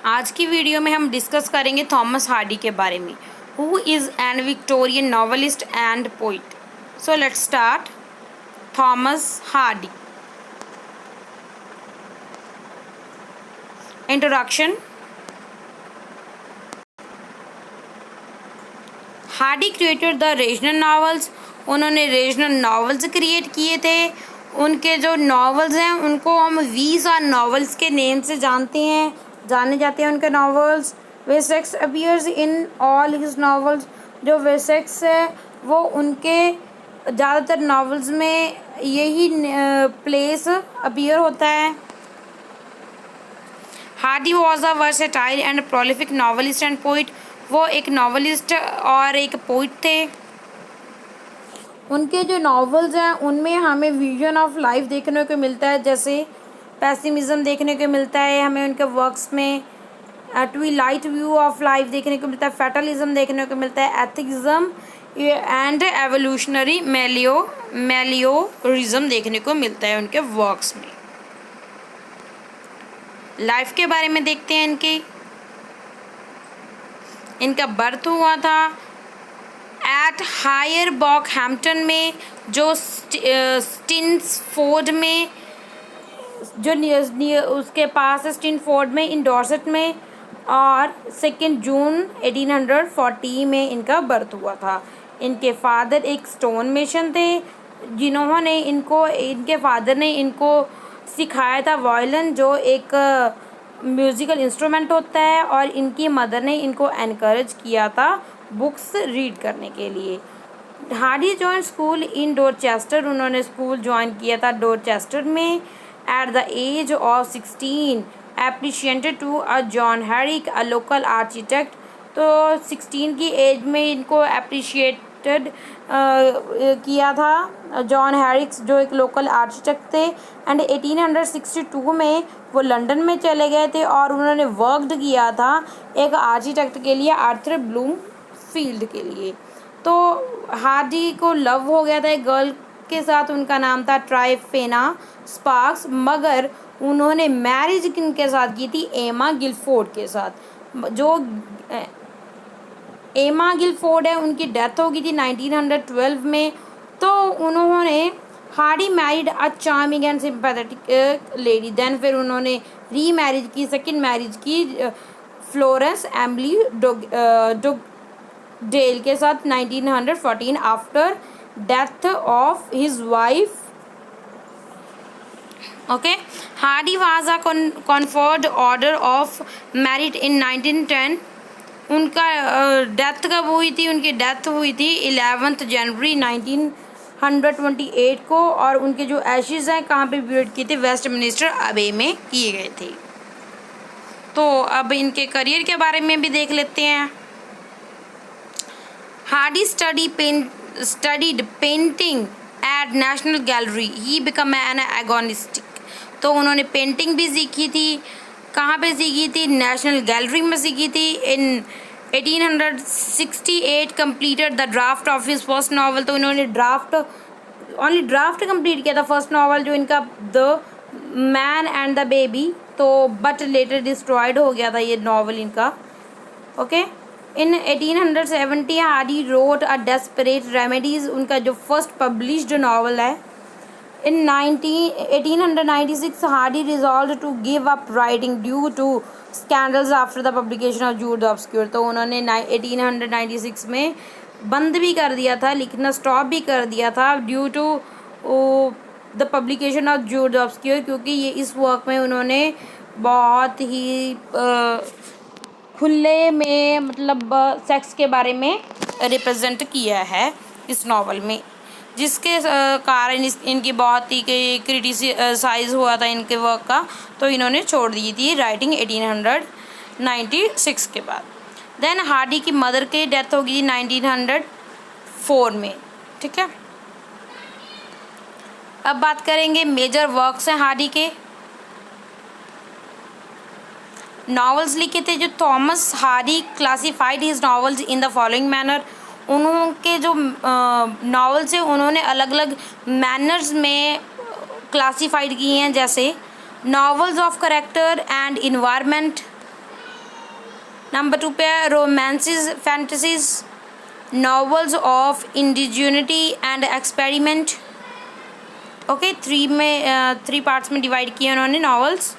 आज की वीडियो में हम डिस्कस करेंगे थॉमस हार्डी के बारे में, who is an Victorian novelist and poet. So let's start. Thomas Hardy. Introduction. Hardy created the regional novels. उन्होंने रीजनल नॉवेल्स क्रिएट किए थे। उनके जो नॉवेल्स हैं उनको हम वीज और नॉवेल्स के नेम से जाने जाते हैं उनके novels. Wessex appears in all his novels. जो वेसेक्स है वो उनके ज़्यादातर नॉवेल्स में यही प्लेस अपीयर होता है। Hardy was a versatile and prolific novelist and poet. वो एक नॉवलिस्ट और एक पोइट थे। उनके जो नॉवेल्स हैं उनमें हमें विजन ऑफ लाइफ देखने को मिलता है, जैसे पेसिमिज्म देखने को मिलता है हमें उनके वर्क्स में। ट्विलाइट व्यू ऑफ लाइफ देखने को मिलता है। फैटलिज्म देखने को मिलता है। एथिक्सम एंड एवोल्यूशनरी मेलियोरिज्म देखने को मिलता है उनके वर्क्स में। लाइफ के बारे में देखते हैं इनका बर्थ हुआ था एट हायर बॉकहैम्पटन में, जो स्टिन्सफोर्ड में, जो उसके पास है स्टिन्सफोर्ड में, इन डॉर्सेट में। और 2 जून 1840 में इनका बर्थ हुआ था। इनके फादर एक स्टोन मेसन थे, जिन्होंने इनके फादर ने इनको सिखाया था वायलिन, जो एक म्यूज़िकल इंस्ट्रूमेंट होता है। और इनकी मदर ने इनको एनकरेज किया था बुक्स रीड करने के लिए। Hardy join school in Dorchester. उन्होंने स्कूल ज्वाइन किया था डोरचेस्टर में at the age of 16। Appreciated to a John Herrick a local architect. तो 16 की एज में इनको अप्रिशिएटेड किया था जॉन हैरिक्स, जो एक लोकल आर्किटेक्ट थे। एंड 1862 में वो लंदन में चले गए थे और उन्होंने वर्कड किया था एक आर्किटेक्ट के लिए, आर्थर ब्लूमफील्ड के लिए। तो हार्डी को लव हो गया था एक गर्ल के साथ, उनका नाम था ट्राइफेना स्पार्क्स, मगर उन्होंने मैरिज किनके साथ की थी? एमा गिलफोर्ड के साथ। जो एमा गिलफोर्ड है उनकी डेथ हो गई थी 1912 में। तो उन्होंने Hardy married a charming and sympathetic lady. Then फिर उन्होंने री मैरिज की, सेकंड मैरिज की फ्लोरेंस एम्बली डेल के साथ 1914 after death of his wife. Okay. Hardy was a conferred order of merit in 1910। उनका डेथ कब हुई थी? उनकी डेथ हुई थी 11 जनवरी 1928 को। और उनके जो एशेज़ हैं कहाँ पे ब्यूरिड किए थे? वेस्टमिनिस्टर अबे में किए गए थे। तो अब इनके करियर के बारे में भी देख लेते हैं। Hardy studied painting at National Gallery. He became an agonistic. तो उन्होंने पेंटिंग भी सीखी थी। कहाँ पे सीखी थी? नेशनल गैलरी में सीखी थी। इन 1868 completed the draft of his first novel. तो इन्होंने only draft कंप्लीट किया था फर्स्ट नॉवल जो इनका, the man and the baby. तो बट लेटर डिस्ट्रॉयड हो गया था ये नॉवल इनका। Okay. In 1870 Hardy wrote a desperate remedies, उनका जो फर्स्ट पब्लिश्ड नॉवल है। In 1896 Hardy resolve to give up writing due to scandals after the publication of Jude obscure. तो उन्होंने 1896 में बंद भी कर दिया था, लिखना स्टॉप भी कर दिया था due to the publication of Jude obscure, क्योंकि ये इस वर्क में उन्होंने बहुत ही खुले में मतलब सेक्स के बारे में रिप्रेजेंट किया है इस नॉवल में, जिसके कारण इनकी बहुत ही क्रिटिसाइज हुआ था इनके वर्क का। तो इन्होंने छोड़ दी थी राइटिंग 1896 के बाद। देन हार्डी की मदर की डेथ हो गई 1904 में। ठीक है। अब बात करेंगे मेजर वर्क्स हैं हार्डी के। नॉवेल्स लिखे थे जो Thomas Hardy classified his novels in the following manner. उनके जो नॉवेल्स हैं उन्होंने अलग अलग मैनर्स में क्लासिफाइड किए हैं, जैसे novels of character and environment, number 2 पे है romances fantasies novels of ingenuity and experiment. Okay, 3 parts में डिवाइड किए उन्होंने नॉवेल्स।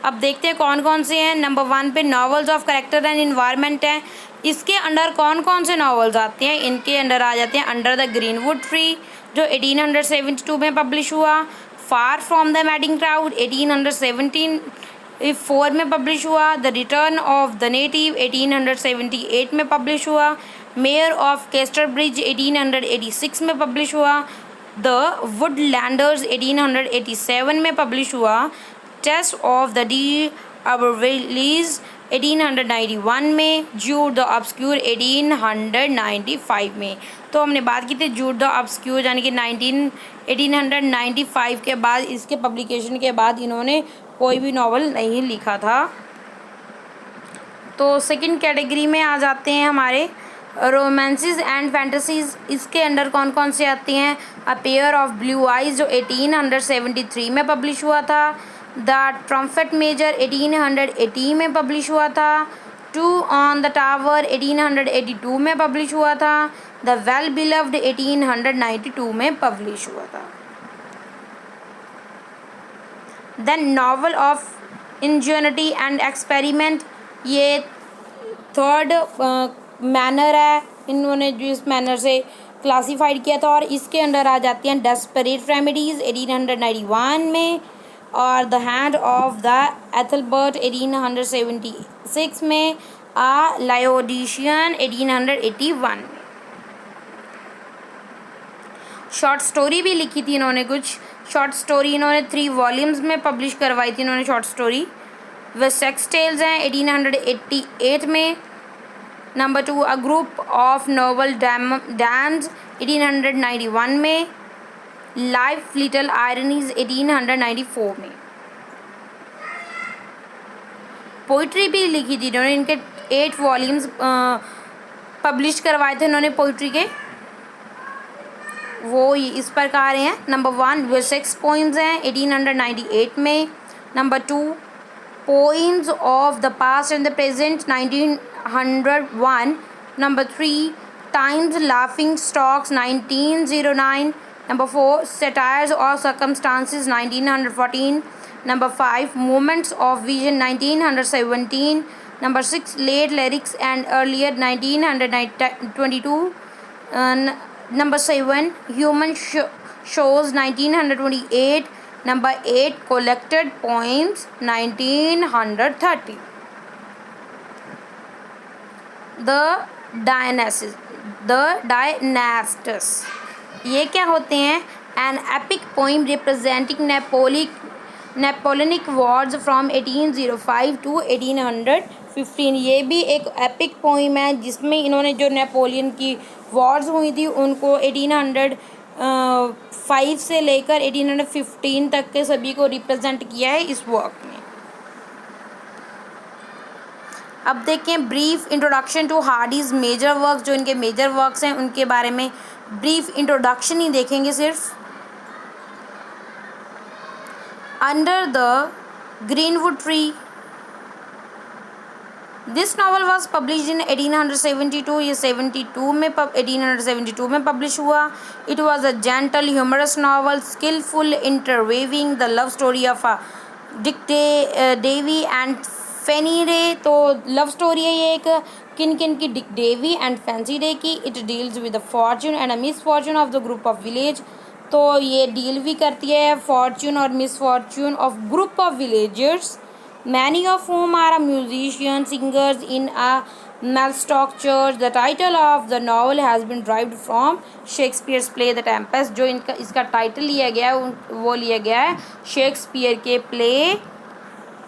अब देखते हैं कौन कौन से हैं। नंबर 1 पे novels of character and environment है। इसके अंडर कौन कौन से नॉवेल्स आते हैं? इनके अंडर आ जाते हैं अंडर द ग्रीनवुड ट्री जो 1872 में पब्लिश हुआ, फार फ्रॉम द मैडिंग क्राउड 1874 में पब्लिश हुआ, the return of the native 1878 में पब्लिश हुआ, मेयर ऑफ केस्टरब्रिज 1886 में पब्लिश हुआ, द वुडलैंडर्स 1887 में पब्लिश हुआ, टेस्ट ऑफ द डी अबरविलीज 1891 में, जूड द ऑब्सक्यूर 1895 में। तो हमने बात की थी जूड द ऑब्सक्यूर यानी कि 1895 के बाद, इसके पब्लिकेशन के बाद इन्होंने कोई भी नावल नहीं लिखा था। तो सेकंड कैटेगरी में आ जाते हैं हमारे रोमांसेस एंड फैंटेसीज। इसके अंडर कौन कौन से आती हैं? A pair of blue eyes जो 1873 में पब्लिश हुआ था, द ट्रम्पेट मेजर 1880 में पब्लिश हुआ था, टू ऑन द टावर 1882 में पब्लिश हुआ था, द वेल बिलव्ड 1892 में पब्लिश हुआ था। Then novel of ingenuity and experiment, ये थर्ड मैनर है, इन्होंने जो इस मैनर से क्लासीफाइड किया था, और इसके अंडर आ जाती हैं डेस्परेट रेमेडीज़ 1891 में, और द हैंड ऑफ द एथलबर्ट 1876 में, आ लायोडिशियन 1881 में। शॉर्ट स्टोरी भी लिखी थी इन्होंने, कुछ शॉर्ट स्टोरी इन्होंने 3 वॉल्यूम्स में पब्लिश करवाई थी इन्होंने शॉर्ट स्टोरी। व सेक्स टेल्स हैं 1888 में। Number 2 a group of noble dams 1891 में, लाइफ लिटिल आयरनीज 1894 में। पोइट्री भी लिखी थी इन्होंने, इनके 8 वॉल्यूम्स पब्लिश करवाए थे इन्होंने पोइट्री के, वो इस प्रकार हैं। नंबर 1 वे 6 पोइम्स हैं 1898 में। Number 2 poems of the past and the present 1901। Number 3 times laughing stocks 1909। Number 4 Satires of Circumstances 1914. Number 5 Moments of Vision 1917. Number 6 Late Lyrics and Earlier 1922. Number 7 Human Shows 1928. Number 8 Collected Poems 1930. The Dynasts ये क्या होते हैं? An epic poem representing Napoleonic wars from 1805 to 1815। ये भी एक epic poem है जिसमें इन्होंने जो नेपोलियन की वॉर्स हुई थी उनको 1805 से लेकर 1815 तक के सभी को रिप्रेजेंट किया है इस वर्क में। अब देखें brief introduction to Hardy's major work, जो इनके मेजर वर्क्स हैं उनके बारे में ब्रीफ इंट्रोडक्शन ही देखेंगे सिर्फ। Under the Greenwood tree, this novel was publish in 1872। ये 1872 में पब्लिश हुआ। It was a gentle humorous novel skilful interweaving the love story of Dick Dewy and Fanny Day. तो लव स्टोरी है ये एक किन किन की? Dick Dewy and Fancy Day की। It deals with the fortune and a misfortune of the group of village. तो ये डील भी करती है फॉर्चून और misfortune of group of villagers, many of whom are a musician singers in a Mellstock church. The title of the novel has been derived from Shakespeare's play The Tempest। जो इसका title लिया गया है वो लिया गया है शेक्सपियर के प्ले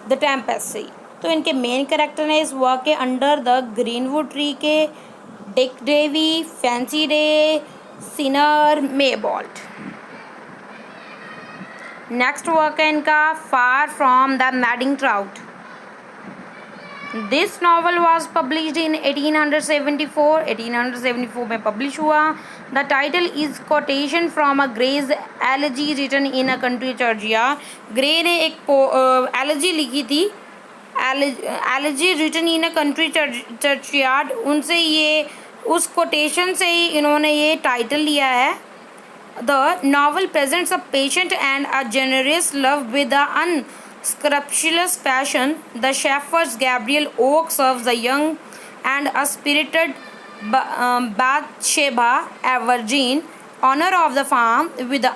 द टेम्पेस्ट से। तो इनके मेन कैरेक्टर हैं इस वर्क के अंडर द ग्रीनवुड ट्री के Dick Dewy, Fancy Day, Shiner, Maybold. Next work है इनका far from the madding crowd. This novel was published in 1874 में पब्लिश हुआ। The title is quotation from a Gray's elegy written in a country Georgia. Gray ने एक elegy लिखी थी elegy written in a country churchyard, उनसे ये उस quotation से ही इन्होंने ये टाइटल लिया है। The novel presents a patient and a generous love with a unscrupulous passion. The shepherds Gabriel Oak serves the young and a spirited Bathsheba, a virgin, owner of the farm, with the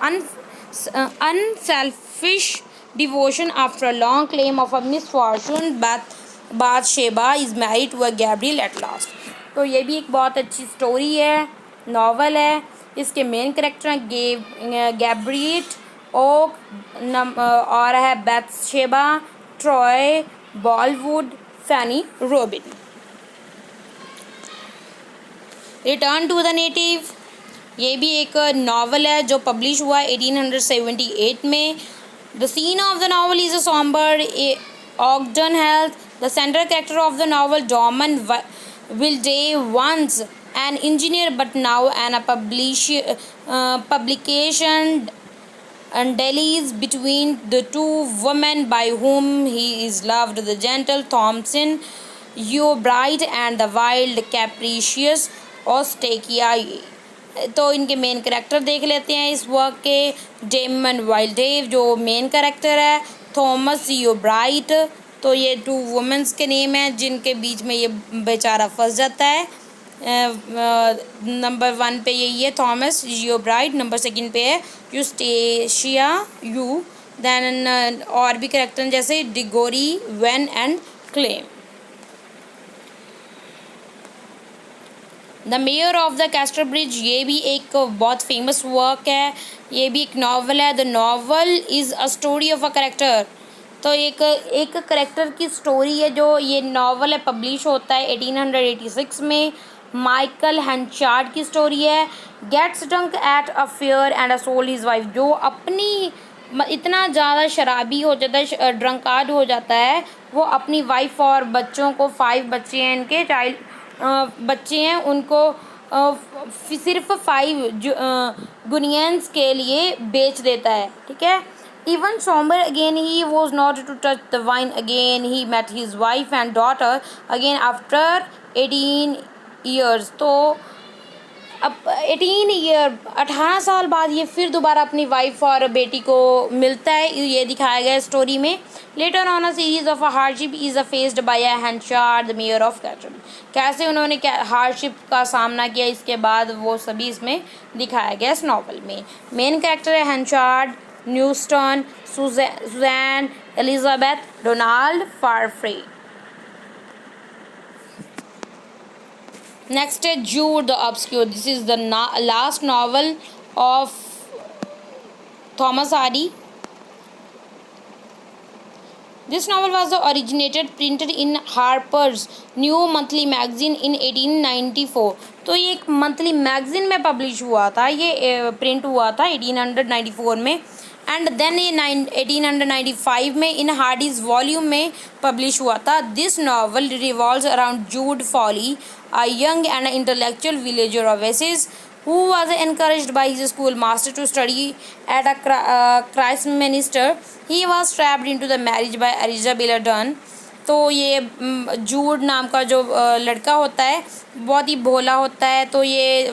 unselfish devotion. After a long claim of a misfortune, Bathsheba is married to a Gabriel at last. तो ये भी एक बहुत अच्छी story है, novel है। इसके main character हैं गैब्रिएट ओक और है Bathsheba, Troy Boldwood, Fanny Robin. Return to the native, ये भी एक नावल है जो पब्लिश हुआ 1878 में। The scene of the novel is a sombre Ogden Heath. The central character of the novel, Dorman Wilday, once an engineer but now an publication dallies between the two women by whom he is loved, the gentle Thompson Yeobright and the wild capricious Ostakia. तो इनके main character देख लेते हैं इस work के। Daemon वाइल्डेव जो main character है, Thomas यूब्राइट, तो ये टू वुमेंस के नेम हैं जिनके बीच में ये बेचारा फंस जाता है। नंबर 1 पे यही है थॉमस यूब्राइट, नंबर 2 पे है यूस्टेशिया यू, दैन और भी कैरेक्टर जैसे Diggory, Venn and Clym. The mayor of the Casterbridge, ये भी एक बहुत फेमस वर्क है, ये भी एक नावल है। The novel is a story of a character, तो एक करेक्टर की स्टोरी है जो ये नावल है, पब्लिश होता है 1886 में। माइकल हैंचार्ड की स्टोरी है। Gets drunk at a fair and a sole his wife, जो अपनी इतना ज़्यादा शराबी हो जाता है, ड्रंकार्ड हो जाता है, वो अपनी वाइफ और बच्चों को, 5 बच्चे हैं इनके, चाइल्ड बच्चे हैं, उनको सिर्फ 5 गुनियंस के लिए बेच देता है। ठीक है। Even somber again, he was not to touch the wine again. He met his wife and daughter again after 18 years. तो अब 18 साल बाद ये फिर दोबारा अपनी वाइफ और बेटी को मिलता है, ये दिखाया गया है स्टोरी में। Later on a series of a hardship is a faced by a Henchard the mayor of कैटरल, कैसे उन्होंने क्या हार्डशिप का सामना किया, इसके बाद वो सभी इसमें दिखाया गया इस नावल में। मेन कैरेक्टर है Henchard, Newson, Susan, Elizabeth, Donald Farfrae. Next is Jude the Obscure. This is the last novel of Thomas Hardy. This novel was originated printed in Harper's New Monthly Magazine in 1894. तो ये एक monthly magazine में publish हुआ था, ये print हुआ था 1894 में, एंड देन ये 1895 में इन हार्डीज वॉल्यूम में पब्लिश हुआ था। This novel revolves around Jude Fawley, a young and intellectual villager of Essex who was encouraged by his schoolmaster to study at a Christminster. He was trapped into the marriage by Arabella Dunn. तो ये जूड नाम का जो लड़का होता है बहुत ही भोला होता है, तो ये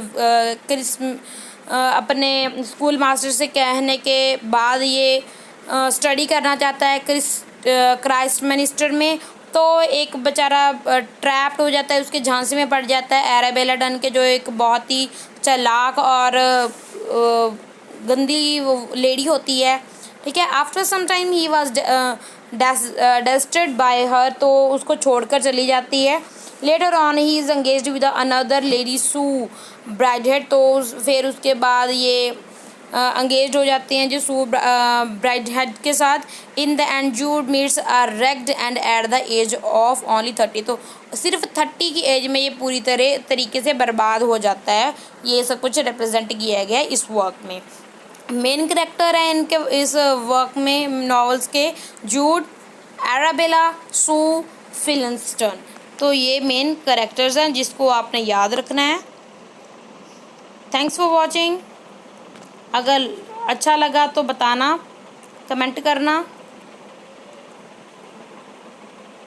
अपने स्कूल मास्टर से कहने के बाद ये स्टडी करना चाहता है क्राइस्टमिनिस्टर में। तो एक बेचारा ट्रैप्ड हो जाता है, उसके झांसे में पड़ जाता है एराबेला डन के, जो एक बहुत ही चालाक और गंदी लेडी होती है। ठीक है। After some time he was detested by her, तो उसको छोड़कर चली जाती है। Later on he is engaged with another lady Sue Bridehead, तो फिर उसके बाद ये एंगेज हो जाते हैं जो सू ब्राइडहेड के साथ। In the end Jude meets are ragged and at the age of only 30, तो सिर्फ 30 की एज में ये पूरी तरीके से बर्बाद हो जाता है। ये सब कुछ रिप्रेजेंट किया गया है इस वर्क में। मेन कैरेक्टर है इनके इस वर्क में नॉवेल्स के जूड, एराबेला, सू, फिलिंस्टन, तो ये मेन कैरेक्टर्स हैं जिसको आपने याद रखना है। Thanks for watching. अगर अच्छा लगा तो बताना, कमेंट करना।